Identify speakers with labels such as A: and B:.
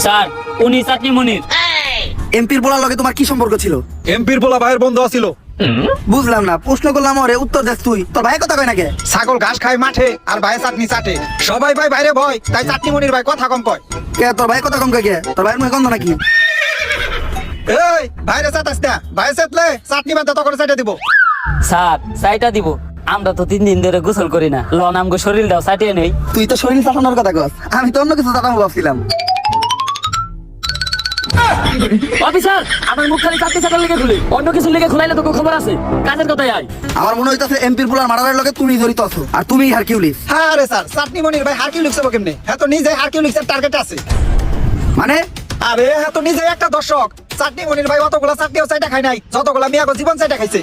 A: Sir উনি চাটনি মনির।
B: এমপির পোলার লগে তোমার কি সম্পর্ক ছিল?
C: এমপির পোলা ভাইয়ের বন্ধু আছিল।
B: বুঝলাম না, প্রশ্ন করলাম ওরে উত্তর দেস তুই। তোর ভাই কথা কয় নাকি?
C: ছাগল ঘাস খায় মাঠে আর ভাই চাটনি চাটে। সবাই ভাই বাইরে ভয়, তাই চাটনি মনির ভাই কথা কম কয়।
B: কে তোর ভাই কথা কম কয় কে? তোর ভাইয়ের মুখে গন্ধ নাকি?
C: এই বাইরে চাটাস না, বাইরে চাটলে চাটনি বাদ তখন চাটে দিব।
A: স্যার চাইটা দিব। আমরা তো 3 দিন ধরে গোসল করি না, লন আমগো শরীর দাও চাটিয়ে নেই।
B: তুই তো শরীর চাটানোর কথা কস, আমি তো অন্য কিছু চাটানো ভাবছিলাম।
A: অফিসার আমার মুখ খালি চাটনি চাটার লেগে খুলে, অন্য কিছু লেগে খুলাইলে তো খবর আছে। কাজের কথাই আয়।
B: আমার মনে হইতাছে এমপির পোলার মারারের লগে তুমি জড়িত আছো, আর তুমি হারকিউলিস।
C: হ্যাঁ রে স্যার, চাটনি মনির ভাই হারকিউলিক্স হবে কেমনে? হ্যাঁ তো নিজে হারকিউলিক্সের টার্গেট আছে।
B: মানে
C: আরে হ্যাঁ তো নিজে একটা দর্শক। চাটনি মনির ভাই অতগুলা চাটনিও চাইটা খায় নাই যতগুলা মিয়াগো জীবন চাইটা খাইছে।